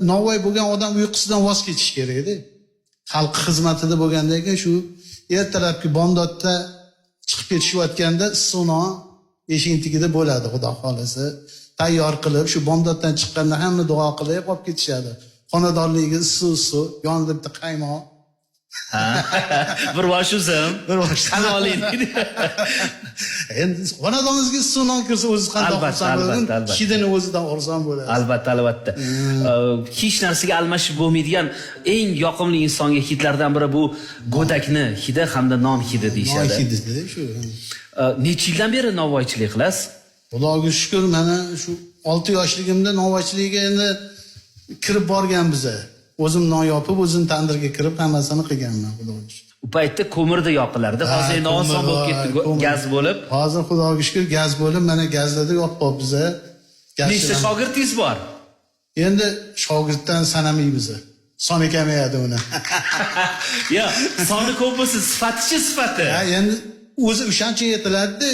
Novvoy bo'lgan odam uyqusidan voz kechish kerak edi. Xalq xizmatida bo'lgandan keyin shu ertalabki bomdodda chiqib ketishayotganda issiqno eshik tagida bo'ladi, xudo xolasa. Tayyor qilib, shu bomdoddan chiqqanda hamma duo qilib olib ketishadi. Xonadonligiga issiq, yonida bitta qaymoq. Bir bosh uzim, Bir bosh qani oling. Endi xonadoningizga issiq non kirsa o'zi qanday Albatta. hidini o'zidan arzon bo'ladi. Albatta. Hech narsaga almashib bo'lmaydigan eng yoqimli insonga hidlardan biri bu go'dakni hidi hamda non hidi deyishadi. Non hidi shu. Necha yildan beri novvoychilik qilasiz? Xudoga shukr, mana shu 6 yoshligimda novvoychilikka endi kirib borgan biza. O'zim non yopib, o'zim tandirga kirib hammasini qilganman, xudoga shukr. U paytda ko'mirda yoqilardi. Hozir endi oson bo'lib ketdi, gaz bo'lib. Hozir xudoga shukr gaz bo'lib, mana gazlarda yoqib biza. Nechta shogirdingiz bor? Endi shogirddan sanamaymiz. Soni kamayadi uni. Yo, soni ko'p bo'lsa, sifati. Endi o'zi o'shancha yetiladi-da.